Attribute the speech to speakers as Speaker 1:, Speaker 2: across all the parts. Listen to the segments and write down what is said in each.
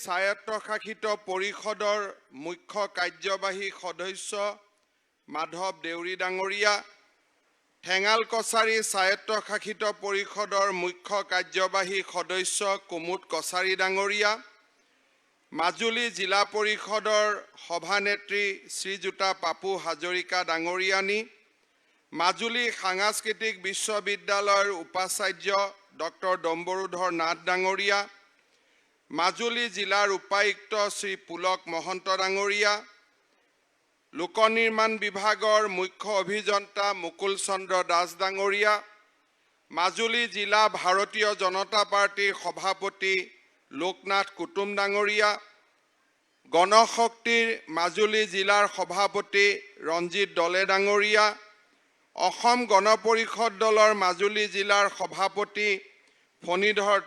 Speaker 1: স্বায়ত্তশাসিত পৰিষদৰ মুখ্য কাৰ্যবাহী সদস্য মাধৱ দেউৰী ডাঙৰীয়া, ঠেঙাল কছাৰী স্বায়ত্তশাসিত পৰিষদৰ মুখ্য কাৰ্যবাহী সদস্য কুমুদ কছাৰী ডাঙৰীয়া, মাজুলী জিলা পৰিষদৰ সভানেত্ৰী শ্ৰীযুতা পাপু হাজৰিকা ডাঙৰীয়ানী, মাজুলী সাংস্কৃতিক বিশ্ববিদ্যালয়ৰ উপাচাৰ্য ডক্টৰ ডম্বৰুধৰ নাথ ডাঙৰীয়া, মাজুলী জিলাৰ উপায়ুক্ত শ্ৰী পুলক মহন্ত ডাঙৰীয়া, লোক নিৰ্মাণ বিভাগৰ মুখ্য অভিযন্তা মুকুল চন্দ্ৰ দাস ডাঙৰীয়া, মাজুলী জিলা ভাৰতীয় জনতা পাৰ্টিৰ সভাপতি লোকনাথ কুতুম ডাঙৰীয়া, গণশক্তিৰ মাজুলী জিলাৰ সভাপতি ৰঞ্জিত দলে ডাঙৰীয়া, অসম গণ পৰিষদ দলৰ মাজুলী জিলাৰ সভাপতি ফণীধৰ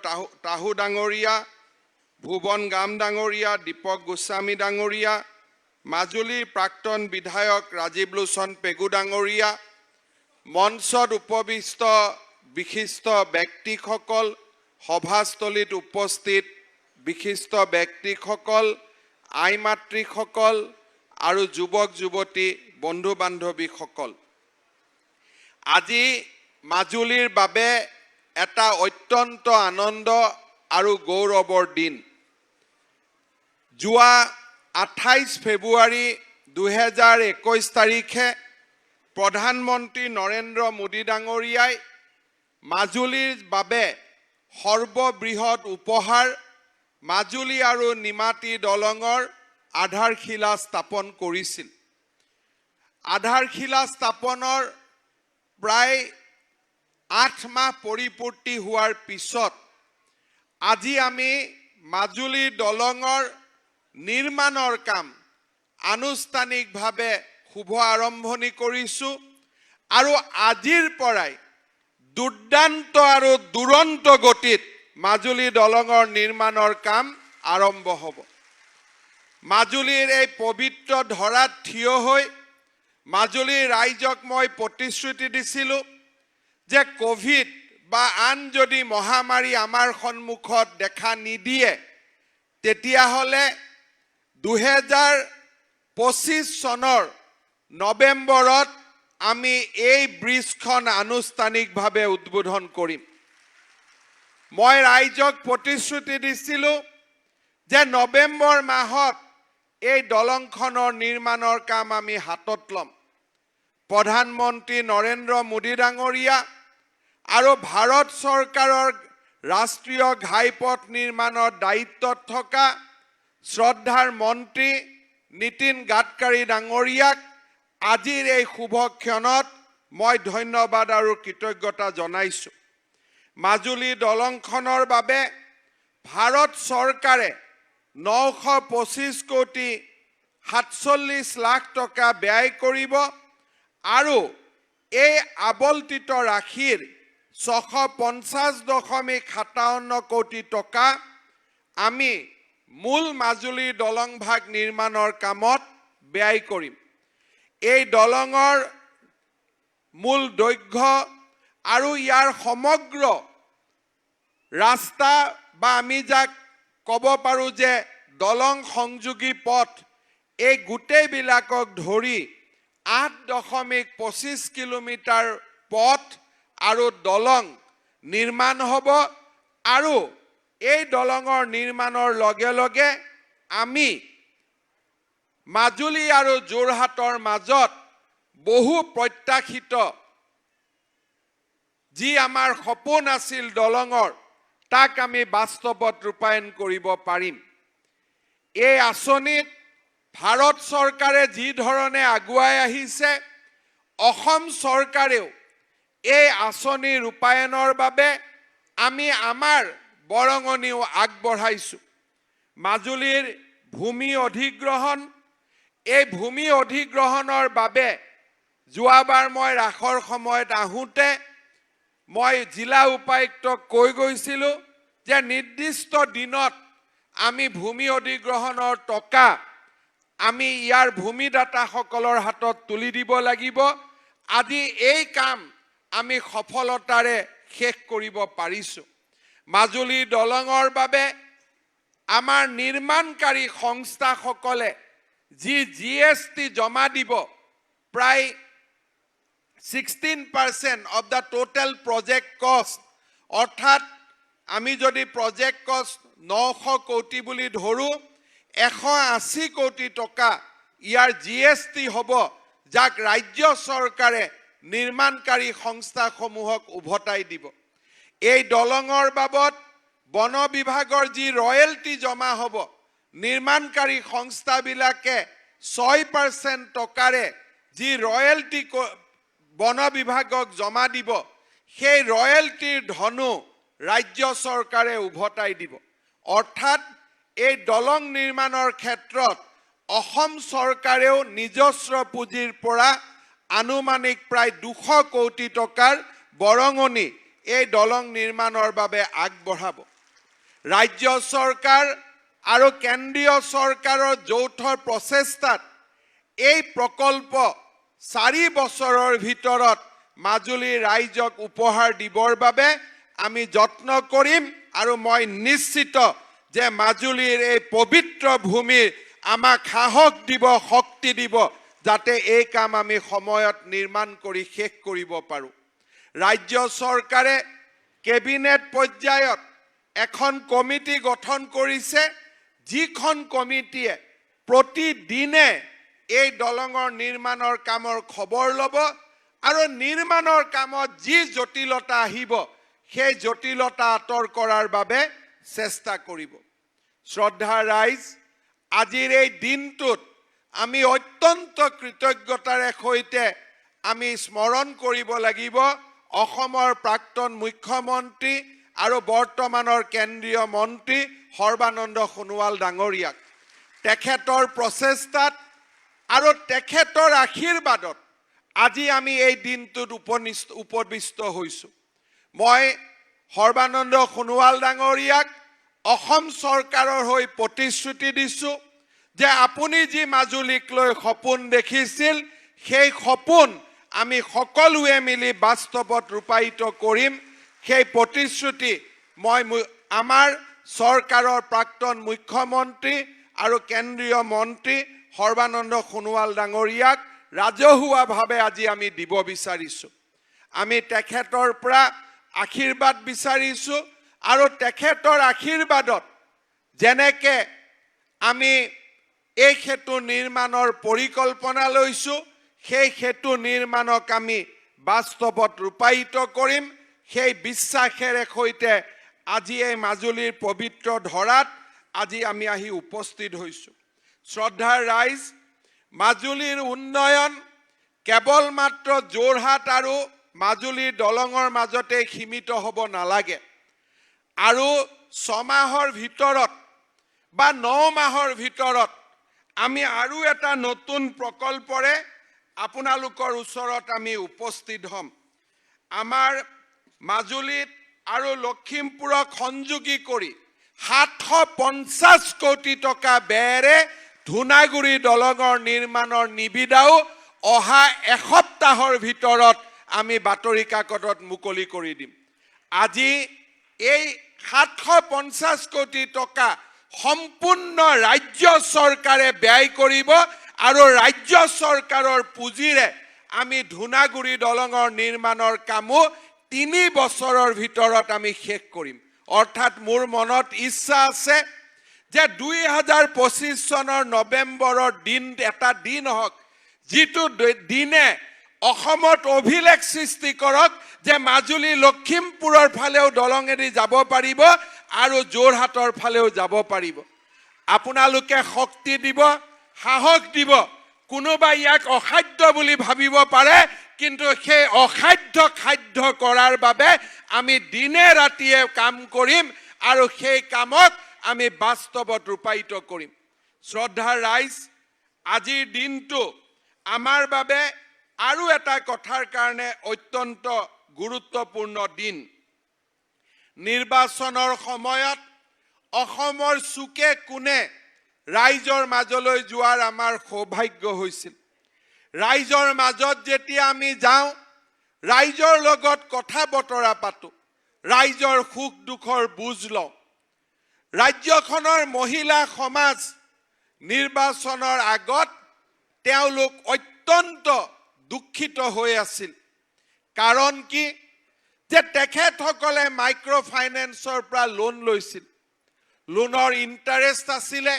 Speaker 1: তাহু ডাঙৰীয়া, ভুৱন গাম ডাঙৰীয়া, দীপক গোস্বামী ডাঙৰীয়া, মাজুলীৰ প্ৰাক্তন বিধায়ক ৰাজীৱ লোচন পেগু ডাঙৰীয়া, মঞ্চত উপবিষ্ট বিশিষ্ট ব্যক্তিসকল, সভাস্থলীত উপস্থিত বিশিষ্ট ব্যক্তিসকল, আই মাতৃসকল আৰু যুৱক যুৱতী বন্ধু বান্ধৱীসকল, আজি মাজুলীৰ বাবে এটা অত্যন্ত আনন্দ আৰু গৌৰৱৰ দিন। যোৱা 28 ফেব্ৰুৱাৰী 2021 তাৰিখে প্ৰধানমন্ত্ৰী নৰেন্দ্ৰ মোদী ডাঙৰীয়াই মাজুলীৰ বাবে সৰ্ববৃহৎ উপহাৰ মাজুলী আৰু নিমাতী দলঙৰ আধাৰশিলা স্থাপন কৰিছিল। আধাৰশিলা স্থাপনৰ প্ৰায় 8 মাহ পৰিপূৰ্তি হোৱাৰ পিছত আজি আমি মাজুলীৰ দলঙৰ নিৰ্মাণৰ কাম আনুষ্ঠানিকভাৱে শুভ আৰম্ভণি কৰিছোঁ আৰু আজিৰ পৰাই দুৰ্দান্ত আৰু দুৰন্ত গতিত মাজুলী দলঙৰ নিৰ্মাণৰ কাম আৰম্ভ হ'ব। মাজুলীৰ এই পবিত্ৰ ধৰাত থিয় হৈ মাজুলীৰ ৰাইজক মই প্ৰতিশ্ৰুতি দিছিলোঁ যে কোভিড বা আন যদি মহামাৰী আমাৰ সন্মুখত দেখা নিদিয়ে তেতিয়াহ'লে 2025 চনৰ নৱেম্বৰত আমি এই ব্ৰিজখন আনুষ্ঠানিকভাৱে উদ্বোধন কৰিম। মই ৰাইজক প্ৰতিশ্ৰুতি দিছিলোঁ যে নৱেম্বৰ মাহত এই দলংখনৰ নিৰ্মাণৰ কাম আমি হাতত ল'ম। প্ৰধানমন্ত্ৰী নৰেন্দ্ৰ মোদী ডাঙৰীয়া আৰু ভাৰত চৰকাৰৰ ৰাষ্ট্ৰীয় ঘাইপথ নিৰ্মাণৰ দায়িত্বত থকা শ্ৰদ্ধাৰ মন্ত্ৰী নীতিন গাডকাৰী ডাঙৰীয়াক আজিৰ এই শুভ ক্ষণত মই ধন্যবাদ আৰু কৃতজ্ঞতা জনাইছোঁ। মাজুলী দলংখনৰ বাবে ভাৰত চৰকাৰে 925 কোটি 47 লাখ টকা ব্যয় কৰিব আৰু এই আবণ্টিত ৰাশিৰ 650.57 কোটি টকা আমি মূল মাজুলীৰ দলং ভাগ নিৰ্মাণৰ কামত ব্যয় কৰিম। এই দলঙৰ মূল দৈৰ্ঘ্য আৰু ইয়াৰ সমগ্ৰ ৰাস্তা বা আমি যাক ক'ব পাৰোঁ যে দলং সংযোগী পথ, এই গোটেইবিলাকক ধৰি 8.25 কিলোমিটাৰ পথ আৰু দলং নিৰ্মাণ হ'ব আৰু এই দলঙৰ নিৰ্মাণৰ লগে লগে আমি মাজুলী আৰু যোৰহাটৰ মাজত বহু প্ৰত্যাশিত যি আমাৰ সপোন আছিল দলঙৰ, তাক আমি বাস্তৱত ৰূপায়ণ কৰিব পাৰিম। এই আঁচনিত ভাৰত চৰকাৰে যি ধৰণে আগুৱাই আহিছে, অসম চৰকাৰেও এই আঁচনি ৰূপায়ণৰ বাবে আমি আমাৰ বৰঙণিও আগবঢ়াইছোঁ। মাজুলীৰ ভূমি অধিগ্ৰহণ, এই ভূমি অধিগ্ৰহণৰ বাবে যোৱাবাৰ মই ৰাসৰ সময়ত আহোঁতে মই জিলা উপায়ুক্তক কৈ গৈছিলোঁ যে নিৰ্দিষ্ট দিনত আমি ভূমি অধিগ্ৰহণৰ টকা আমি ইয়াৰ ভূমিদাতাসকলৰ হাতত তুলি দিব লাগিব। আজি এই কাম আমি সফলতাৰে শেষ কৰিব পাৰিছোঁ। মাজুলী দলঙৰ বাবে আমাৰ নিৰ্মাণকাৰী সংস্থাসকলে যি GST জমা দিব প্ৰায় 16% of the total project cost অৰ্থাৎ আমি যদি project cost 900 কোটি বুলি ধৰো 180 কোটি টকা ইয়াৰ GST হ'ব যাক ৰাজ্য চৰকাৰে নিৰ্মাণকাৰী সংস্থাসমূহক উভতাই দিব এই দলঙৰ বাবদ বন বিভাগৰ যি ৰয়েলটি জমা হ'ব নিৰ্মাণকাৰী সংস্থাবিলাকে 6% টকাৰে যি ৰয়েলটি বন বিভাগক জমা দিব সেই ৰয়েলটিৰ ধনু ৰাজ্য চৰকাৰে উভতাই দিব অৰ্থাৎ এই দলং নিৰ্মাণৰ ক্ষেত্ৰত অসম চৰকাৰেও নিজস্ব পুঁজিৰ পৰা আনুমানিক প্ৰায় 200 কোটি টকাৰ বৰঙণি এই দলং নিৰ্মাণৰ বাবে আগবঢ়াব ৰাজ্য চৰকাৰ আৰু কেন্দ্ৰীয় চৰকাৰৰ যৌথ প্ৰচেষ্টাত এই প্ৰকল্প 4 বছৰৰ ভিতৰত মাজুলী ৰাইজক উপহাৰ দিবৰ বাবে আমি যত্ন কৰিম আৰু মই নিশ্চিত যে মাজুলীৰ এই পবিত্ৰ ভূমিৰ আমাক সাহস দিব শক্তি দিব যাতে এই কাম আমি সময়ত নিৰ্মাণ কৰি শেষ কৰিব পাৰো ৰাজ্য চৰকাৰে কেবিনেট পৰ্যায়ত এখন কমিটি গঠন কৰিছে যিখন কমিটিয়ে প্ৰতিদিনে এই দলঙৰ নিৰ্মাণৰ কামৰ খবৰ ল'ব আৰু নিৰ্মাণৰ কামত যি জটিলতা আহিব সেই জটিলতা আঁতৰ কৰাৰ বাবে চেষ্টা কৰিব শ্ৰদ্ধা ৰাইজ আজিৰ এই দিনটোত আমি অত্যন্ত কৃতজ্ঞতাৰে সৈতে আমি স্মৰণ কৰিব লাগিব অসমৰ প্ৰাক্তন মুখ্যমন্ত্ৰী আৰু বৰ্তমানৰ কেন্দ্ৰীয় মন্ত্ৰী সৰ্বানন্দ সোণোৱাল ডাঙৰীয়াক তেখেতৰ প্ৰচেষ্টাত আৰু তেখেতৰ আশীৰ্বাদত আজি আমি এই দিনটোত উপবিষ্ট হৈছো মই সৰ্বানন্দ সোণোৱাল ডাঙৰীয়াক অসম চৰকাৰৰ হৈ প্ৰতিশ্ৰুতি দিছো যে আপুনি যি মাজুলীক লৈ সপোন দেখিছিল সেই সপোন আমি সকলোৱে মিলি বাস্তৱত ৰূপায়িত কৰিম সেই প্ৰতিশ্ৰুতি মই আমাৰ চৰকাৰৰ প্ৰাক্তন মুখ্যমন্ত্ৰী আৰু কেন্দ্ৰীয় মন্ত্ৰী সৰ্বানন্দ সোণোৱাল ডাঙৰীয়াক ৰাজহুৱাভাৱে আজি আমি দিব বিচাৰিছো আমি তেখেতৰ পৰা আশীৰ্বাদ বিচাৰিছো আৰু তেখেতৰ আশীৰ্বাদত যেনেকে আমি এই সেতু নিৰ্মাণৰ পৰিকল্পনা লৈছো সেই সেতু নিৰ্মাণক আমি বাস্তৱত ৰূপায়িত কৰিম সেই বিশ্বাসেৰে সৈতে আজি এই মাজুলীৰ পবিত্ৰ ধৰাত আজি আমি আহি উপস্থিত হৈছো শ্ৰদ্ধাৰ ৰাইজ মাজুলীৰ উন্নয়ন কেৱল মাত্ৰ যোৰহাট আৰু মাজুলীৰ দলঙৰ মাজতে সীমিত হ'ব নালাগে আৰু 6 মাহৰ ভিতৰত বা 9 মাহৰ ভিতৰত আমি আৰু এটা নতুন প্ৰকল্পৰে আপোনালোকৰ ওচৰত আমি উপস্থিত হ'ম আমাৰ মাজুলীত আৰু লখিমপুৰক সংযোগী কৰি 750 কোটি টকা ব্যয়েৰে ধুনাগুৰি দলঙৰ নিৰ্মাণৰ নিবিদাও অহা এসপ্তাহৰ ভিতৰত আমি বাতৰি কাকতত মুকলি কৰি দিম আজি এই 750 কোটি টকা সম্পূৰ্ণ ৰাজ্য চৰকাৰে ব্যয় কৰিব আৰু ৰাজ্য চৰকাৰৰ পুঁজিৰে আমি ধুনাগুৰি দলঙৰ নিৰ্মাণৰ কামো 3 বছৰৰ ভিতৰত আমি শেষ কৰিম অৰ্থাৎ মোৰ মনত ইচ্ছা আছে যে 2025 চনৰ নৱেম্বৰৰ দিন এটা দিন হওক যিটো দিনে অসমত অভিলেখ সৃষ্টি কৰক যে মাজুলী লখিমপুৰৰ ফালেও দলঙেদি যাব পাৰিব আৰু যোৰহাটৰ ফালেও যাব পাৰিব আপোনালোকে শক্তি দিব সাহস দিব কোনোবা ইয়াক অসাধ্য বুলি ভাবিব পাৰে কিন্তু সেই অসাধ্য সাধ্য কৰাৰ বাবে আমি দিনে ৰাতিয়ে কাম কৰিম আৰু সেই কামক আমি বাস্তৱত ৰূপায়িত কৰিম শ্ৰদ্ধাৰ ৰাইজ আজিৰ দিনটো আমাৰ বাবে আৰু এটা কথাৰ কাৰণে অত্যন্ত গুৰুত্বপূৰ্ণ দিন নিৰ্বাচনৰ সময়ত অসমৰ চুকে কোণে ৰাইজৰ মাজলৈ যোৱাৰ আমাৰ সৌভাগ্য হৈছিল ৰাইজৰ মাজত যেতিয়া আমি যাওঁ ৰাইজৰ লগত কথা বতৰা পাতো ৰাইজৰ সুখ দুখৰ বুজ লওঁ ৰাজ্যখনৰ মহিলা সমাজ নিৰ্বাচনৰ আগত তেওঁলোক অত্যন্ত দুঃখিত হৈ আছিল। কাৰণ কি যে তেখেতসকলে মাইক্ৰ ফাইনেন্সৰ পৰা লোন লৈছিল, লোনৰ ইণ্টাৰেষ্ট আছিলে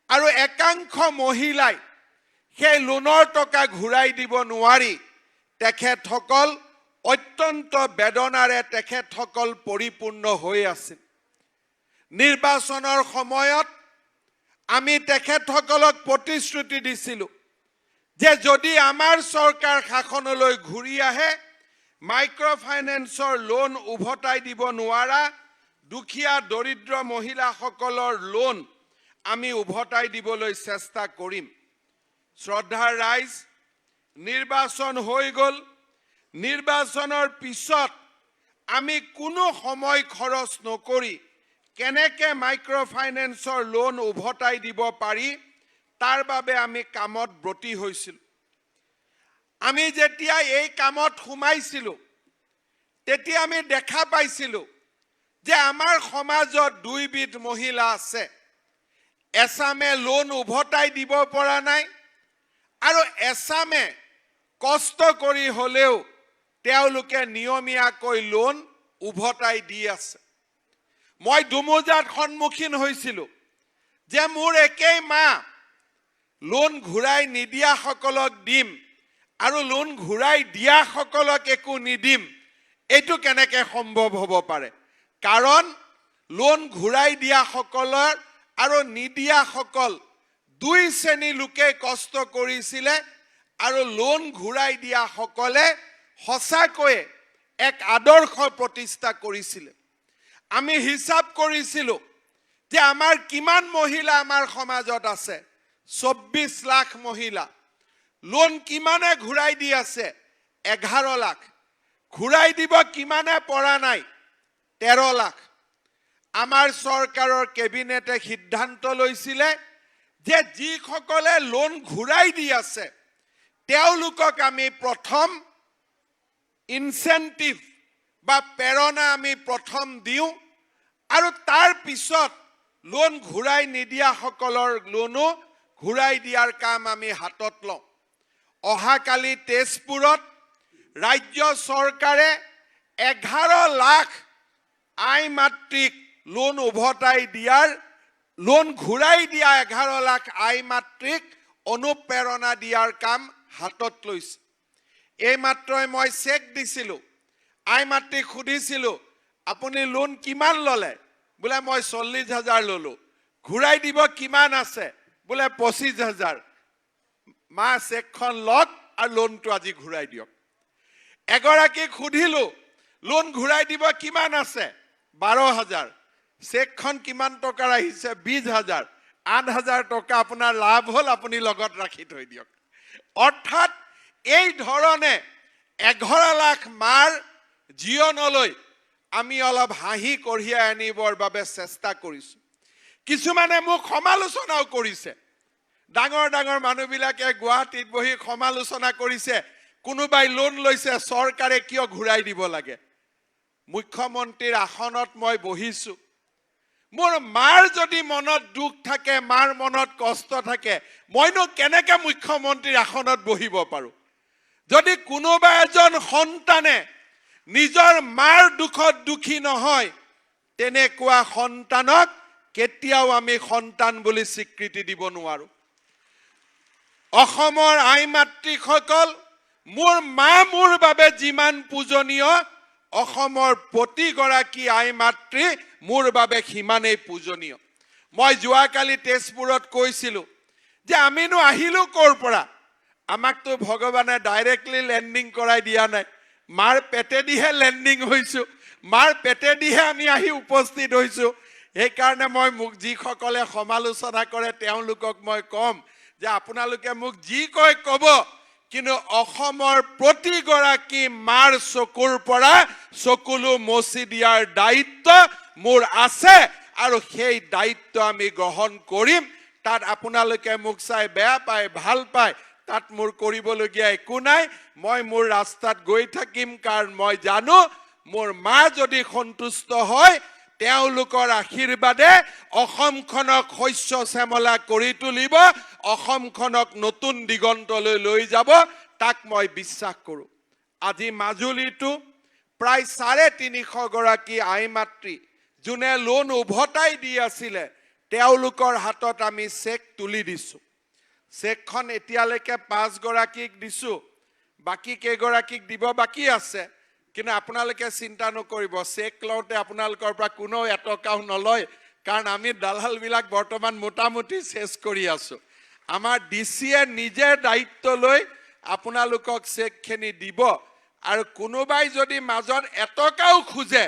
Speaker 1: আৰু একাংশ মহিলাই সেই লোনৰ টকা ঘূৰাই দিব নোৱাৰি তেখেতসকল অত্যন্ত বেদনাৰে তেখেতসকল পৰিপূৰ্ণ হৈ আছিল। নিৰ্বাচনৰ সময়ত আমি তেখেতসকলক প্ৰতিশ্ৰুতি দিছিলোঁ যে যদি আমাৰ চৰকাৰ শাসনলৈ ঘূৰি আহে মাইক্ৰ ফাইনেন্সৰ লোন উভতাই দিব নোৱাৰা দুখীয়া দৰিদ্ৰ মহিলাসকলৰ লোন আমি উভতাই দিবলৈ চেষ্টা কৰিম। শ্ৰদ্ধাৰ ৰাইজ, নিৰ্বাচন হৈ গ'ল। নিৰ্বাচনৰ পিছত আমি কোনো সময় খৰচ নকৰি কেনেকে মাইক্ৰ ফাইনেন্সৰ লোন উভতাই দিব পাৰি তাৰ বাবে আমি কামত ব্ৰতী হৈছিল। আমি যেতিয়া এই কামত সোমাইছিলোঁ তেতিয়া আমি দেখা পাইছিলোঁ যে আমাৰ সমাজত দুইবিধ মহিলা আছে। এছামে লোন উভতাই দিব পৰা নাই আৰু এছামে কষ্ট কৰি হ'লেও তেওঁলোকে নিয়মীয়াকৈ লোন উভতাই দি আছে। মই দুমোজাত সন্মুখীন হৈছিলোঁ যে মোৰ একেই মা লোন ঘূৰাই নিদিয়াসকলক দিম আৰু লোন ঘূৰাই দিয়াসকলক একো নিদিম, এইটো কেনেকৈ সম্ভৱ হ'ব পাৰে? কাৰণ লোন ঘূৰাই দিয়াসকলৰ আৰু নিদিয়াসকল দুই শ্ৰেণী লোকে কষ্ট কৰিছিলে আৰু লোন ঘূৰাই দিয়াসকলে সঁচাকৈয়ে এক আদৰ্শ প্ৰতিষ্ঠা কৰিছিলে। আমি হিচাপ কৰিছিলোঁ যে আমাৰ কিমান মহিলা আমাৰ সমাজত আছে। 24 লাখ মহিলা। লোন কিমানে ঘূৰাই দি আছে? 11 লাখ। ঘূৰাই দিব কিমানে পৰা নাই? 13 লাখ। আমাৰ চৰকাৰৰ কেবিনেটে সিদ্ধান্ত লৈছিলে যে যিসকলে লোন ঘূৰাই দি আছে তেওঁলোকক আমি প্ৰথম ইনচেন্টিভ বা প্ৰেৰণা আমি প্ৰথম দিওঁ আৰু তাৰ পিছত লোন ঘূৰাই নিদিয়াসকলৰ লোনো ঘূৰাই দিয়াৰ কাম আমি হাতত লওঁ। অহাকালি তেজপুৰত ৰাজ্য চৰকাৰে 11 লাখ আই মাতৃক লোন উভতাই দিয়াৰ লোন ঘূৰাই দিয়া 11 লাখ আই মাতৃক অনুপ্ৰেৰণা দিয়াৰ কাম হাতত লৈছে। এই মাত্ৰই মই চেক দিছিলোঁ। আই মাতৃক সুধিছিলোঁ আপুনি লোন কিমান ল'লে? বোলে মই 40,000 ল'লোঁ। ঘূৰাই দিব কিমান আছে? বোলে 25,000। মা চেকখন লওক আৰু লোনটো আজি ঘূৰাই দিয়ক। এগৰাকীক সুধিলোঁ লোন ঘূৰাই দিব কিমান আছে? 12,000। চেকখন কিমান টকাৰ আহিছে? 20,000। 8,000 টকা আপোনাৰ লাভ হ'ল, আপুনি লগত ৰাখি থৈ দিয়ক। অৰ্থাৎ এই ধৰণে 11 লাখ মাৰ জীৱনলৈ আমি অলপ হাঁহি কঢ়িয়াই আনিবৰ বাবে চেষ্টা কৰিছোঁ। কিছুমানে মোক সমালোচনাও কৰিছে। ডাঙৰ ডাঙৰ মানুহবিলাকে গুৱাহাটীত বহি সমালোচনা কৰিছে, কোনোবাই লোন লৈছে চৰকাৰে কিয় ঘূৰাই দিব লাগে? মুখ্যমন্ত্ৰীৰ আসনত মই বহিছোঁ। মোৰ মাৰ যদি মনত দুখ থাকে, মাৰ মনত কষ্ট থাকে, মইনো কেনেকৈ মুখ্যমন্ত্ৰীৰ আসনত বহিব পাৰোঁ? যদি কোনোবা এজন সন্তানে নিজৰ মাৰ দুখত দুখী নহয় তেনেকুৱা সন্তানক কেতিয়াও আমি সন্তান বুলি স্বীকৃতি দিব নোৱাৰোঁ। অসমৰ আই মাতৃসকল, মোৰ মা মোৰ বাবে যিমান পূজনীয়, অসমৰ প্ৰতিগৰাকী আই মাতৃ মোৰ বাবে সিমানেই পূজনীয়। মই যোৱাকালি তেজপুৰত কৈছিলোঁ যে আমিনো আহিলোঁ ক'ৰ পৰা? আমাকতো ভগৱানে ডাইৰেক্টলি লেণ্ডিং কৰাই দিয়া নাই। মাৰ পেটেদিহে লেণ্ডিং হৈছোঁ, মাৰ পেটেদিহে আমি আহি উপস্থিত হৈছোঁ। সেইকাৰণে মই মোক যিসকলে সমালোচনা কৰে তেওঁলোকক মই ক'ম যে আপোনালোকে মোক যি কয় ক'ব, কিন্তু অসমৰ প্ৰতিগৰাকী মাৰ চকুৰ পৰা চকুলো মচি দিয়াৰ দায়িত্ব মোৰ আছে আৰু সেই দায়িত্ব আমি গ্ৰহণ কৰিম। তাত আপোনালোকে মোক চাই বেয়া পায়, ভাল পায়, তাত মোৰ কৰিবলগীয়া একো নাই। মই মোৰ ৰাস্তাত গৈ থাকিম, কাৰণ মই জানো মোৰ মা যদি সন্তুষ্ট হয় তেওঁলোকৰ আশীৰ্বাদে অসমখনক শস্য শ্যামলা কৰি তুলিব, অসমখনক নতুন দিগন্তলৈ লৈ যাব, তাক মই বিশ্বাস কৰোঁ। আজি মাজুলীটো প্ৰায় 350 গৰাকী আই মাতৃ যোনে লোন উভতাই দি আছিলে, তেওঁলোকৰ হাতত আমি চেক তুলি দিছোঁ। চেকখন এতিয়ালৈকে 5 গৰাকীক দিছোঁ, বাকী কেইগৰাকীক দিব বাকী আছে। কিন্তু আপোনালোকে চিন্তা নকৰিব, চেক লওঁতে আপোনালোকৰ পৰা কোনেও এটকাও নলয়, কাৰণ আমি দালালবিলাক বৰ্তমান মোটামুটি চেছ কৰি আছোঁ। আমাৰ ডিচিয়ে নিজে দায়িত্ব লৈ আপোনালোকক চেকখিনি দিব, আৰু কোনোবাই যদি মাজত এটকাও খোজে,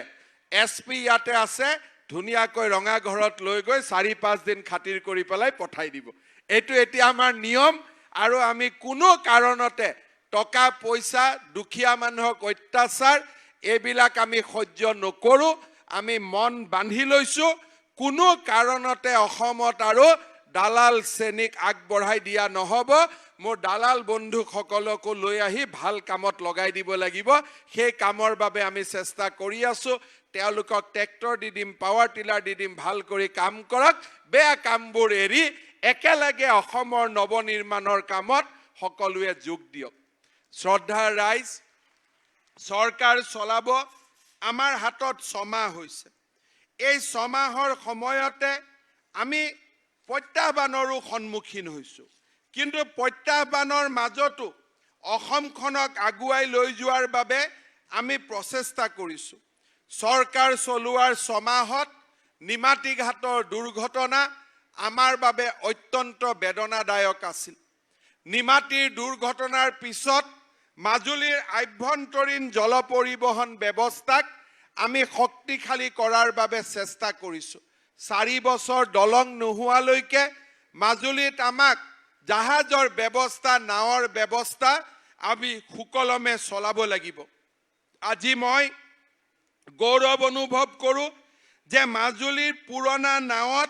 Speaker 1: SP ইয়াতে আছে, ধুনীয়াকৈ ৰঙা ঘৰত লৈ গৈ 4-5 দিন খাতিৰ কৰি পেলাই পঠাই দিব। এইটো এতিয়া আমাৰ নিয়ম, আৰু আমি কোনো কাৰণতে টকা পইচা, দুখীয়া মানুহক অত্যাচাৰ, এইবিলাক আমি সহ্য নকৰোঁ। আমি মন বান্ধি লৈছোঁ, কোনো কাৰণতে অসমত আৰু দালাল শ্ৰেণীক আগবঢ়াই দিয়া নহ'ব। মোৰ দালাল বন্ধুসকলকো লৈ আহি ভাল কামত লগাই দিব লাগিব। সেই কামৰ বাবে আমি চেষ্টা কৰি আছোঁ। তেওঁলোকক ট্ৰেক্টৰ দি দিম, পাৱাৰ টিলাৰ দি দিম, ভাল কৰি কাম কৰক। বেয়া কামবোৰ এৰি একেলগে অসমৰ নৱনিৰ্মাণৰ কামত সকলোৱে যোগ দিয়ক। শ্ৰদ্ধাৰ ৰাইজ, চৰকাৰ চলাব আমাৰ হাতত 6 মাহ হৈছে। এই 6 মাহৰ সময়তে আমি প্ৰত্যাহ্বানৰো সন্মুখীন হৈছোঁ, কিন্তু প্ৰত্যাহ্বানৰ মাজতো অসমখনক আগুৱাই লৈ যোৱাৰ বাবে আমি প্ৰচেষ্টা কৰিছোঁ। চৰকাৰ চলোৱাৰ 6 মাহত নিমাতী ঘাটৰ দুৰ্ঘটনা আমাৰ বাবে অত্যন্ত বেদনাদায়ক আছিল। নিমাতীৰ দুৰ্ঘটনাৰ পিছত মাজুলীৰ আভ্যন্তৰীণ জল পৰিবহণ ব্যৱস্থাক আমি শক্তিশালী কৰাৰ বাবে চেষ্টা কৰিছোঁ। 4 বছৰ দলং নোহোৱালৈকে মাজুলীত আমাক জাহাজৰ ব্যৱস্থা, নাৱৰ ব্যৱস্থা আমি সুকলমে চলাব লাগিব। আজি মই গৌৰৱ অনুভৱ কৰোঁ যে মাজুলীৰ পুৰণা নাৱত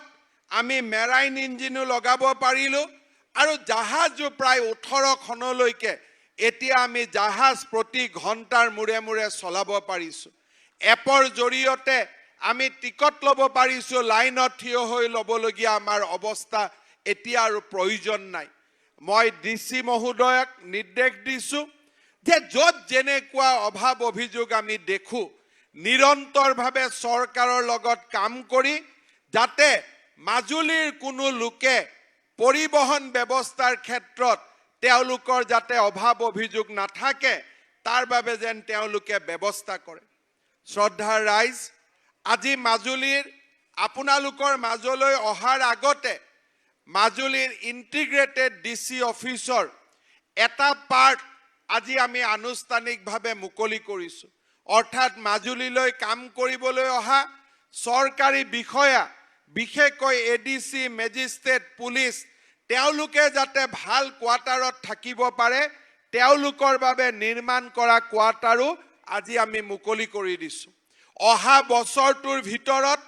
Speaker 1: আমি মেৰাইন ইঞ্জিনো লগাব পাৰিলোঁ, আৰু জাহাজো প্ৰায় 18খনলৈকে এতিয়া আমি জাহাজ প্ৰতি ঘণ্টাৰ মূৰে মূৰে চলাব পাৰিছোঁ। এপৰ জৰিয়তে আমি টিকট ল'ব পাৰিছোঁ, লাইনত থিয় হৈ ল'বলগীয়া আমাৰ অৱস্থা এতিয়া আৰু প্ৰয়োজন নাই। মই DC মহোদয়ক নিৰ্দেশ দিছোঁ যে য'ত যেনেকুৱা অভাৱ অভিযোগ আমি দেখোঁ, নিৰন্তৰভাৱে চৰকাৰৰ লগত কাম কৰি যাতে মাজুলীৰ কোনো লোকে পৰিবহণ ব্যৱস্থাৰ ক্ষেত্ৰত তেওঁলোকৰ যাতে অভাৱ অভিযোগ নাথাকে, তাৰ বাবে যেন তেওঁলোকে ব্যৱস্থা কৰে। শ্ৰদ্ধাৰ ৰাইজ, আজি মাজুলীৰ আপোনালোকৰ মাজলৈ অহাৰ আগতে মাজুলীৰ ইণ্টিগ্ৰেটেড DC অফিচৰ এটা পাৰ্ট আজি আমি আনুষ্ঠানিকভাৱে মুকলি কৰিছোঁ। অৰ্থাৎ মাজুলীলৈ কাম কৰিবলৈ অহা চৰকাৰী বিষয়া, বিশেষকৈ ADC, মেজিষ্ট্ৰেট, পুলিচ, তেওঁলোকে যাতে ভাল কোৱাৰ্টাৰত থাকিব পাৰে, তেওঁলোকৰ বাবে নিৰ্মাণ কৰা কোৱাৰ্টাৰো আজি আমি মুকলি কৰি দিছোঁ। অহা বছৰটোৰ ভিতৰত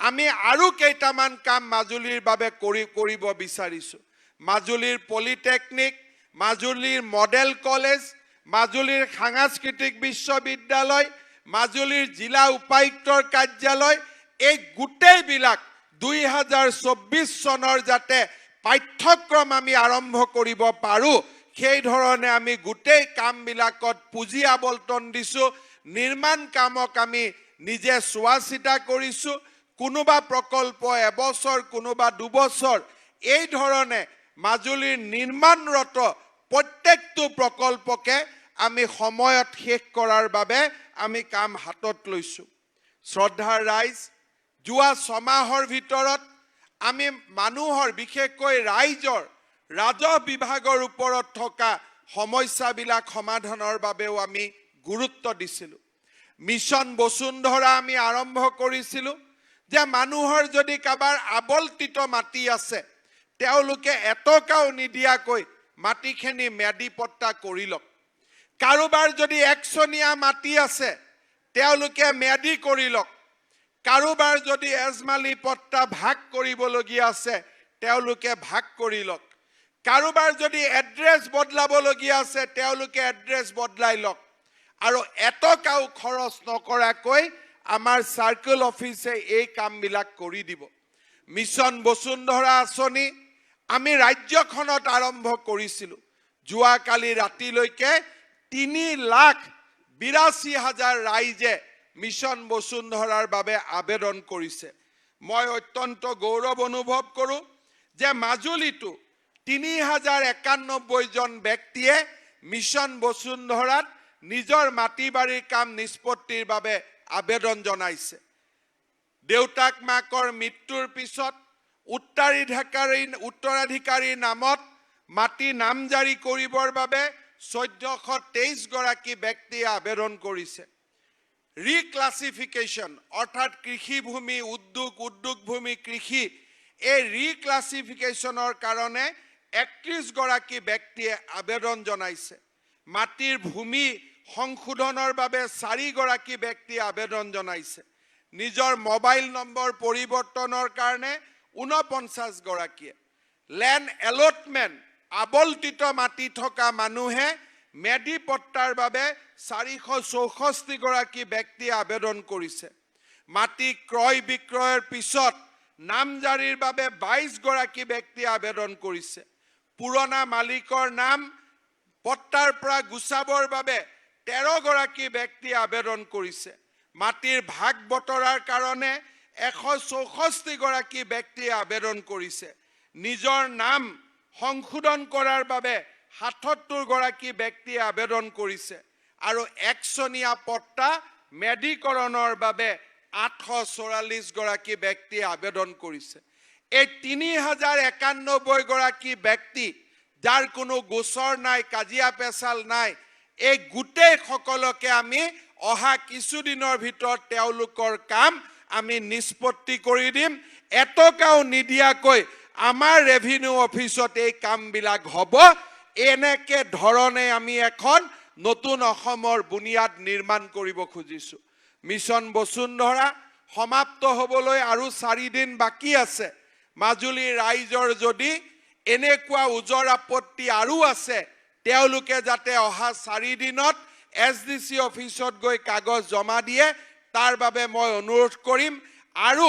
Speaker 1: আমি আৰু কেইটামান কাম মাজুলীৰ বাবে কৰিব বিচাৰিছোঁ। মাজুলীৰ পলিটেকনিক, মাজুলীৰ মডেল কলেজ, মাজুলীৰ সাংস্কৃতিক বিশ্ববিদ্যালয়, মাজুলীৰ জিলা উপায়ুক্তৰ কাৰ্যালয়, এই গোটেইবিলাক 2024 চনৰ যাতে পাঠ্যক্ৰম আমি আৰম্ভ কৰিব পাৰোঁ, সেই ধৰণে আমি গোটেই কামবিলাকত পুঁজি আবণ্টন দিছোঁ। নিৰ্মাণ কামক আমি নিজে চোৱা চিতা কৰিছোঁ। কোনোবা প্ৰকল্প এবছৰ, কোনোবা 2 বছৰ, এই ধৰণে মাজুলীৰ নিৰ্মাণৰত প্ৰত্যেকটো প্ৰকল্পকে আমি সময়ত শেষ কৰাৰ বাবে আমি কাম হাতত লৈছোঁ। শ্ৰদ্ধাৰ ৰাইজ, যোৱা 6 মাহৰ ভিতৰত আমি মানুহৰ, বিশেষকৈ ৰাইজৰ ৰাজহ বিভাগৰ ওপৰত থকা সমস্যাবিলাক সমাধানৰ বাবেও আমি গুৰুত্ব দিছিলোঁ। মিছন বসুন্ধৰা আমি আৰম্ভ কৰিছিলোঁ যে মানুহৰ যদি কাৰোবাৰ আবল্টিত মাটি আছে, তেওঁলোকে এটকাও নিদিয়াকৈ মাটিখিনি ম্যাদী পট্টা কৰি লওক। কাৰোবাৰ যদি একচনীয়া মাটি আছে, তেওঁলোকে ম্যাদী কৰি লওক। কাৰোবাৰ যদি এজমালি পট্টা ভাগ কৰিবলগীয়া আছে, তেওঁলোকে ভাগ কৰি লওক। কাৰোবাৰ যদি এড্ৰেছ বদলাবলগীয়া আছে, তেওঁলোকে এড্ৰেছ বদলাই লওক। আৰু এটকাও খৰচ নকৰাকৈ আমাৰ সাৰ্কেল অফিসে এই কামবিলাক কৰি দিব। মিছন বসুন্ধৰা আঁচনি আমি ৰাজ্যখনত আৰম্ভ কৰিছিলোঁ। যোৱাকালি ৰাতিলৈকে 3,82,000 ৰাইজে মিছন বসুন্ধৰাৰ বাবে আবেদন কৰিছে। মই অত্যন্ত গৌৰৱ অনুভৱ কৰোঁ যে মাজুলীতো 3,091 জন ব্যক্তিয়ে মিছন বসুন্ধৰাত নিজৰ মাটি বাৰীৰ কাম নিষ্পত্তিৰ বাবে আবেদন জনাইছে। দেউতাক মাকৰ মৃত্যুৰ পিছত উত্তৰাধিকাৰীৰ নামত মাটি নামজাৰি কৰিবৰ বাবে 1423 গৰাকী ব্যক্তিয়ে আবেদন কৰিছে। ৰিক্লাছিফিকেশ্যন অৰ্থাৎ কৃষিভূমি উদ্যোগ ভূমি কৃষি এই ৰিক্লাছিফিকেশ্যনৰ কাৰণে 31 গৰাকী ব্যক্তিয়ে আবেদন জনাইছে। মাটিৰ ভূমি সংশোধনৰ বাবে 4 গৰাকী ব্যক্তিয়ে আবেদন জনাইছে। নিজৰ মোবাইল নম্বৰ পৰিৱৰ্তনৰ কাৰণে 49 গৰাকীয়ে। লেণ্ড এলটমেণ্ট আবল্টিত মাটি থকা মানুহে মেডি পট্টাৰ বাবে 464 গৰাকী ব্যক্তিয়ে আবেদন কৰিছে। মাটি ক্ৰয় বিক্ৰয়ৰ পিছত নামজাৰিৰ বাবে 22 গৰাকী ব্যক্তিয়ে আবেদন কৰিছে। পুৰণা মালিকৰ নাম পট্টাৰ পৰা গুচাবৰ বাবে 13 গৰাকী ব্যক্তিয়ে আবেদন কৰিছে। মাটিৰ ভাগ বতৰাৰ কাৰণে 164 গৰাকী ব্যক্তিয়ে আবেদন কৰিছে। নিজৰ নাম সংশোধন কৰাৰ বাবে 77 গৰাকী ব্যক্তিয়ে আবেদন কৰিছে আৰু একচনীয়া পট্টা মেডিকৰণৰ বাবে 844 গৰাকী ব্যক্তিয়ে আবেদন কৰিছে। এই 3,091 গৰাকী ব্যক্তি যাৰ কোনো গোচৰ নাই, কাজিয়া পেচাল নাই, এই গোটেই সকলকে আমি অহা কিছুদিনৰ ভিতৰত তেওঁলোকৰ কাম আমি নিষ্পত্তি কৰি দিম। এটকাও নিদিয়াকৈ আমাৰ ৰেভিনিউ অফিচত এই কামবিলাক হ'ব। এনেকে ধৰণে আমি এখন নতুন অসমৰ বুনিয়াদ নিৰ্মাণ কৰিব খুজিছোঁ। মিছন বসুন্ধৰা সমাপ্ত হ'বলৈ আৰু 4 দিন বাকী আছে। মাজুলীৰ ৰাইজৰ যদি এনেকুৱা ওজৰ আপত্তি আৰু আছে, তেওঁলোকে যাতে অহা 4 দিনত SDC অফিচত গৈ কাগজ জমা দিয়ে, তাৰ বাবে মই অনুৰোধ কৰিম। আৰু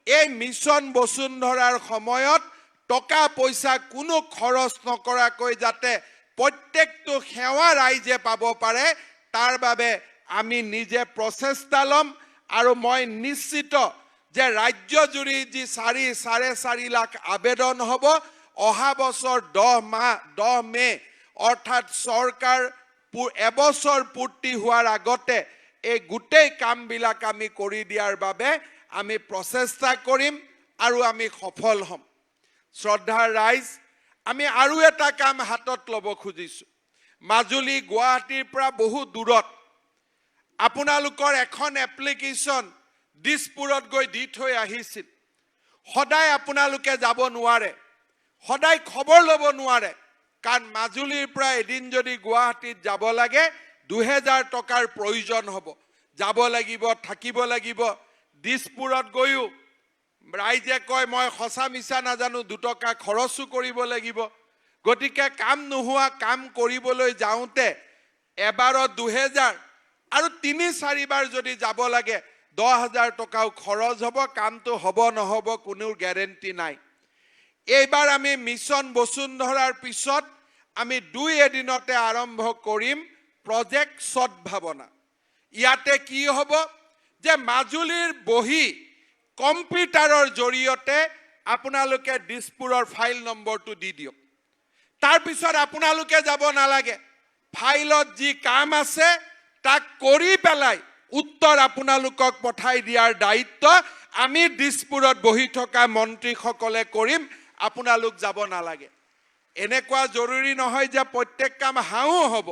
Speaker 1: এই মিছন বসুন্ধৰাৰ সময়ত টকা পইচা কোনো খৰচ নকৰাকৈ যাতে প্ৰত্যেকটো সেৱা ৰাইজে পাব পাৰে, তাৰ বাবে আমি নিজে প্ৰচেষ্টা ল'ম। আৰু মই নিশ্চিত যে ৰাজ্যজুৰি যি 4.5 লাখ আবেদন হ'ব, অহা বছৰ 10 মে অৰ্থাৎ চৰকাৰ এবছৰ পূৰ্তি হোৱাৰ আগতে এই গোটেই কামবিলাক আমি কৰি দিয়াৰ বাবে আমি প্ৰচেষ্টা কৰিম আৰু আমি সফল হ'ম। শ্ৰদ্ধাৰ ৰাইজ, আমি আৰু এটা কাম হাতত ল'ব খুজিছোঁ। মাজুলী গুৱাহাটীৰ পৰা বহু দূৰত। আপোনালোকৰ এখন এপ্লিকেশ্যন দিছপুৰত গৈ দি থৈ আহিছিল। সদায় আপোনালোকে যাব নোৱাৰে, সদায় খবৰ ল'ব নোৱাৰে, কাৰণ মাজুলীৰ পৰা এদিন যদি গুৱাহাটীত যাব লাগে 2000 টকাৰ প্ৰয়োজন হ'ব। যাব লাগিব, থাকিব লাগিব। দিছপুৰত গৈও ৰাইজে কয় মই সঁচা মিছা নাজানো, 2 টকা খৰচো কৰিব লাগিব। গতিকে কাম নোহোৱা কাম কৰিবলৈ যাওঁতে এবাৰত 2000 আৰু 3-4 বাৰ যদি যাব লাগে 10,000 টকাও খৰচ হ'ব। কামটো হ'ব নহ'ব কোনো গ্যাৰেণ্টি নাই। এইবাৰ আমি মিছন বসুন্ধৰাৰ পিছত আমি 2 এদিনতে আৰম্ভ কৰিম প্ৰজেক্ট সদ্ভাৱনা। ইয়াতে কি হ'ব যে মাজুলীৰ বহি কম্পিউটাৰৰ জৰিয়তে আপোনালোকে দিছপুৰৰ ফাইল নম্বৰটো দি দিয়ক। তাৰ পিছত আপোনালোকে যাব নালাগে। ফাইলত যি কাম আছে তাক কৰি পেলাই উত্তৰ আপোনালোকক পঠাই দিয়াৰ দায়িত্ব আমি দিছপুৰত বহি থকা মন্ত্ৰীসকলে কৰিম। আপোনালোক যাব নালাগে। এনেকুৱা জৰুৰী নহয় যে প্ৰত্যেক কাম হাও হ'ব,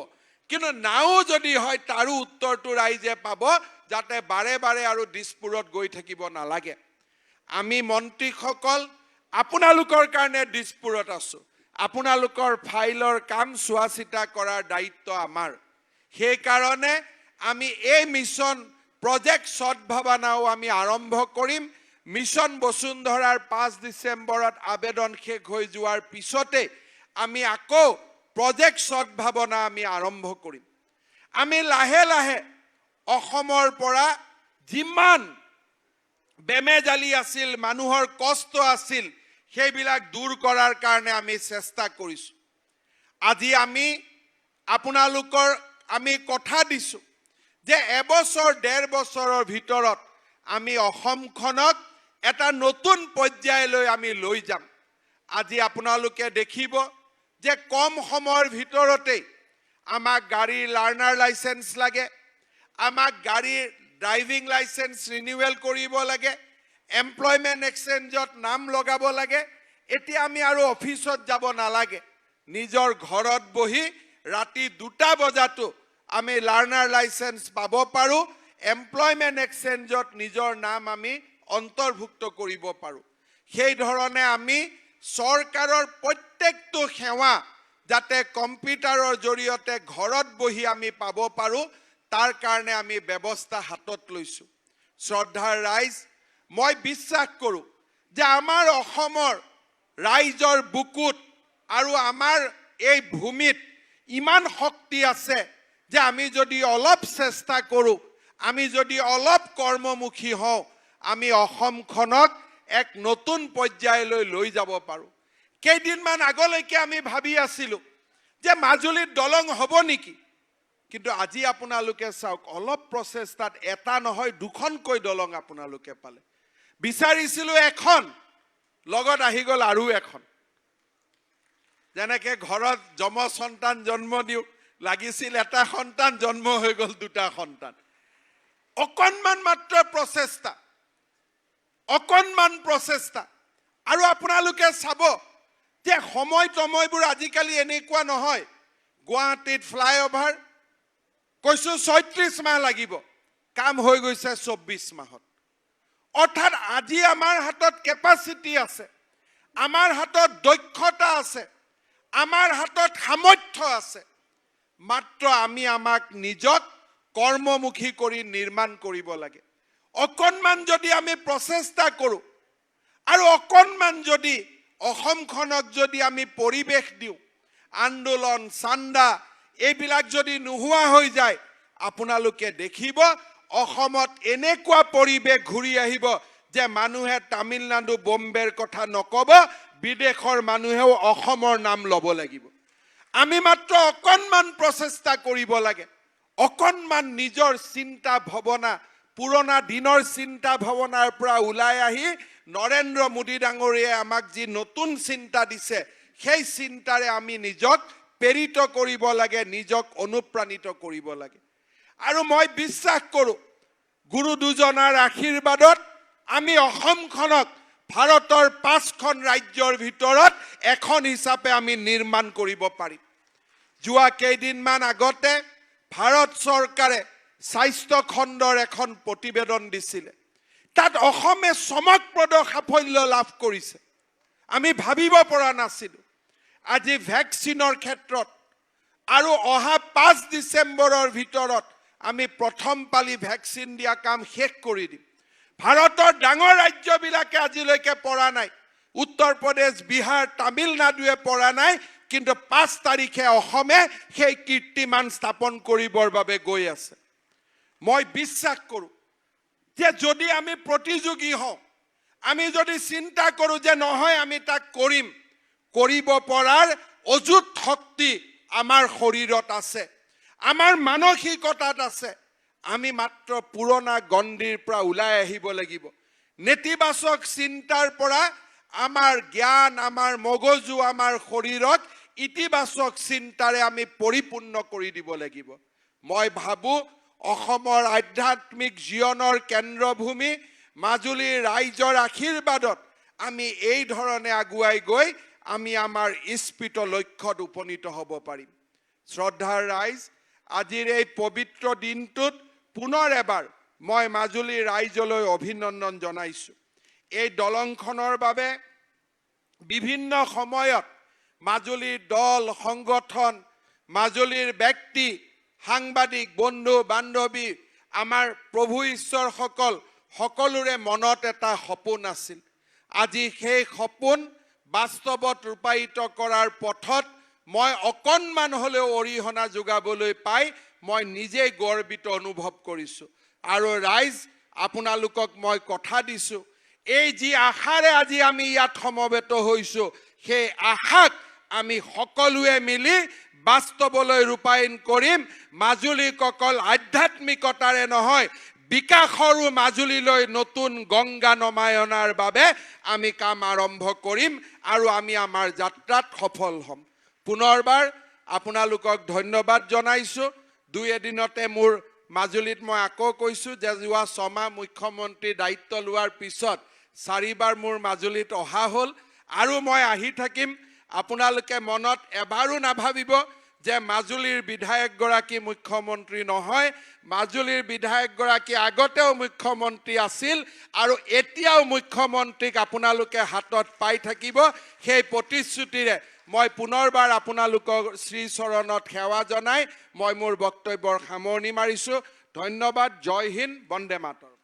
Speaker 1: কিন্তু নাও যদি হয় তাৰো উত্তৰটো ৰাইজে পাব, যাতে বাৰে বাৰে আৰু দিছপুৰত গৈ থাকিব নালাগে। আমি মন্ত্ৰীসকল আপোনালোকৰ কাৰণে দিছপুৰত আছোঁ। আপোনালোকৰ ফাইলৰ কাম চোৱা চিতা কৰাৰ দায়িত্ব আমাৰ। সেইকাৰণে আমি এই মিছন প্ৰজেক্ট সদ্ভাৱনাও আমি আৰম্ভ কৰিম। মিছন বসুন্ধৰাৰ 5 ডিচেম্বৰত আবেদন শেষ হৈ যোৱাৰ পিছতে আমি আকৌ প্ৰজেক্ট সদ্ভাৱনা আমি আৰম্ভ কৰিম। আমি লাহে লাহে অসমৰ পৰা যিমান বেমেজালি আছিল, মানুহৰ কষ্ট আছিল, সেইবিলাক দূৰ কৰাৰ কাৰণে আমি চেষ্টা কৰিছোঁ। আজি আমি আপোনালোকৰ আমি কথা দিছোঁ যে এবছৰ 1.5 বছৰৰ ভিতৰত আমি অসমখনক এটা নতুন পৰ্যায়লৈ আমি লৈ যাম। আজি আপোনালোকে দেখিব যে কম সময়ৰ ভিতৰতেই আমাক গাড়ীৰ লাৰ্ণাৰ লাইসেন্স লাগে, আমাক গাড়ীৰ ড্ৰাইভিং লাইসেন্স ৰিনিউৱেল কৰিব লাগে, এমপ্লয়মেণ্ট এক্সচেঞ্জত নাম লগাব লাগে। এতিয়া আমি আৰু অফিচত যাব নালাগে, নিজৰ ঘৰত বহি ৰাতি 2টা বজাতো আমি লাৰ্ণাৰ লাইসেন্স পাব পাৰোঁ, এমপ্লয়মেণ্ট এক্সচেঞ্জত নিজৰ নাম আমি অন্তৰ্ভুক্ত কৰিব পাৰোঁ। সেই ধৰণে আমি চৰকাৰৰ প্ৰত্যেকটো সেৱা যাতে কম্পিউটাৰৰ জৰিয়তে ঘৰত বহি আমি পাব পাৰোঁ, তাৰ কাৰণে আমি ব্যৱস্থা হাতত লৈছোঁ। শ্ৰদ্ধাৰ ৰাইজ, মই বিশ্বাস কৰোঁ যে আমাৰ অসমৰ ৰাইজৰ বুকুত আৰু আমাৰ এই ভূমিত ইমান শক্তি আছে যে আমি যদি অলপ চেষ্টা কৰোঁ, আমি যদি অলপ কৰ্মমুখী হওঁ, আমি অসমখনক এক নতুন পৰ্যায়লৈ লৈ যাব পাৰোঁ। কেইদিনমান আগলৈকে আমি ভাবি আছিলোঁ যে মাজুলীত দলং হ'ব নেকি, কিন্তু আজি আপোনালোকে চাওক, অলপ প্ৰচেষ্টাত এটা নহয় 2খনকৈ দলং আপোনালোকে পালে। বিচাৰিছিলোঁ এখন, লগত আহি গ'ল আৰু এখন। যেনেকৈ ঘৰত যম সন্তান জন্ম দিওঁ, লাগিছিল এটা সন্তান, জন্ম হৈ গ'ল 2টা সন্তান। অকণমান মাত্ৰ প্ৰচেষ্টা, অকণমান প্ৰচেষ্টা। আৰু আপোনালোকে চাব যে সময়বোৰ আজিকালি এনেকুৱা নহয়। গুৱাহাটীত ফ্লাইঅভাৰ কৈছোঁ 36 মাহ লাগিব, কাম হৈ গৈছে 24 মাহত। অৰ্থাৎ আজি আমাৰ হাতত কেপাচিটি আছে, আমাৰ হাতত দক্ষতা আছে, আমাৰ হাতত সামৰ্থ্য আছে, মাত্ৰ আমি আমাক নিজক কৰ্মমুখী কৰি নিৰ্মাণ কৰিব লাগে। অকণমান যদি আমি প্ৰচেষ্টা কৰোঁ আৰু অকণমান যদি অসমখনক যদি আমি পৰিৱেশ দিওঁ, আন্দোলন চান্দা এইবিলাক যদি নোহোৱা হৈ যায়, আপোনালোকে দেখিব অসমত এনেকুৱা পৰিৱেশ ঘূৰি আহিব যে মানুহে তামিলনাডু বম্বেৰ কথা নক'ব, বিদেশৰ মানুহেও অসমৰ নাম ল'ব লাগিব। আমি মাত্ৰ অকণমান প্ৰচেষ্টা কৰিব লাগে, অকণমান নিজৰ চিন্তা ভাৱনা, পুৰণা দিনৰ চিন্তা ভাৱনাৰ পৰা ওলাই আহি নৰেন্দ্ৰ মোদী ডাঙৰীয়াই আমাক যি নতুন চিন্তা দিছে, সেই চিন্তাৰে আমি নিজক প্ৰেৰিত কৰিব লাগে, নিজক অনুপ্ৰাণিত কৰিব লাগে। আৰু মই বিশ্বাস কৰোঁ গুৰু দুজনাৰ আশীৰ্বাদত আমি অসমখনক ভাৰতৰ 5খন ৰাজ্যৰ ভিতৰত এখন হিচাপে আমি নিৰ্মাণ কৰিব পাৰিম। যোৱা কেইদিনমান আগতে ভাৰত চৰকাৰে স্বাস্থ্য খণ্ডৰ এখন প্ৰতিবেদন দিছিলে। তাত অসমে চমকপ্ৰদ সাফল্য লাভ কৰিছে, আমি ভাবিব পৰা নাছিলোঁ। আজি ভেকচিনৰ ক্ষেত্ৰত আৰু অহা 5 ডিচেম্বৰৰ ভিতৰত আমি প্ৰথম পালি ভেকচিন দিয়া কাম শেষ কৰি দিম। ভাৰতৰ ডাঙৰ ৰাজ্যবিলাকে আজিলৈকে পৰা নাই, উত্তৰ প্ৰদেশ, বিহাৰ, তামিলনাডুৱে পৰা নাই, কিন্তু 5 তাৰিখে অসমে সেই কীৰ্তিমান স্থাপন কৰিবৰ বাবে গৈ আছে। মই বিশ্বাস কৰোঁ যে যদি আমি প্ৰতিযোগী হওঁ, আমি যদি চিন্তা কৰোঁ যে নহয় আমি তাক কৰিম, কৰিব পৰাৰ অযুত শক্তি আমাৰ শৰীৰত আছে, আমাৰ মানসিকতাত আছে। আমি মাত্ৰ পুৰণা গণ্ডিৰ পৰা ওলাই আহিব লাগিব। নেতিবাচক চিন্তাৰ পৰা আমাৰ জ্ঞান, আমাৰ মগজু, আমাৰ শৰীৰক ইতিবাচক চিন্তাৰে আমি পৰিপূৰ্ণ কৰি দিব লাগিব। মই ভাবোঁ অসমৰ আধ্যাত্মিক জীৱনৰ কেন্দ্ৰভূমি মাজুলীৰ ৰাইজৰ আশীৰ্বাদত আমি এই ধৰণে আগুৱাই গৈ আমি আমাৰ ইস্পিত লক্ষ্যত উপনীত হ'ব পাৰিম। শ্ৰদ্ধাৰ ৰাইজ, আজিৰ এই পবিত্ৰ দিনটোত পুনৰ এবাৰ মই মাজুলীৰ ৰাইজলৈ অভিনন্দন জনাইছোঁ। এই দলংখনৰ বাবে বিভিন্ন সময়ত মাজুলীৰ দল সংগঠন, মাজুলীৰ ব্যক্তি, সাংবাদিক বন্ধু বান্ধৱী, আমাৰ প্ৰভু ঈশ্বৰসকল সকলোৰে মনত এটা সপোন আছিল। আজি সেই সপোন বাস্তৱত ৰূপায়িত কৰাৰ পথত মই অকণমান হ'লেও অৰিহণা যোগাবলৈ পাই মই নিজেই গৰ্বিত অনুভৱ কৰিছোঁ। আৰু ৰাইজ, আপোনালোকক মই কথা দিছোঁ এই যি আশাৰে আজি আমি ইয়াত সমবেত হৈছোঁ সেই আশাক আমি সকলোৱে মিলি বাস্তৱলৈ ৰূপায়ণ কৰিম মাজুলীক অকল আধ্যাত্মিকতাৰে নহয় বিকাশৰো মাজুলীলৈ নতুন গংগা নমায়নাৰ বাবে আমি কাম আৰম্ভ কৰিম আৰু আমি আমাৰ যাত্ৰাত সফল হ'ম পুনৰবাৰ আপোনালোকক ধন্যবাদ জনাইছোঁ দুই এদিনতে মোৰ মাজুলীত মই আকৌ কৈছোঁ যে যোৱা 6 মাহ মুখ্যমন্ত্ৰী দায়িত্ব লোৱাৰ পিছত 4বাৰ মোৰ মাজুলীত অহা হ'ল আৰু মই আহি থাকিম আপোনালোকে মনত এবাৰো নাভাবিব যে মাজুলীৰ বিধায়কগৰাকী মুখ্যমন্ত্ৰী নহয় মাজুলীৰ বিধায়কগৰাকী আগতেও মুখ্যমন্ত্ৰী আছিল আৰু এতিয়াও মুখ্যমন্ত্ৰীক আপোনালোকে হাতত পাই থাকিব সেই প্ৰতিশ্ৰুতিৰে মই পুনৰবাৰ আপোনালোকৰ শ্ৰীচৰণত সেৱা জনাই মই মোৰ বক্তব্যৰ সামৰণি মাৰিছোঁ ধন্যবাদ জয় হিন্দ বন্দে মাতৰম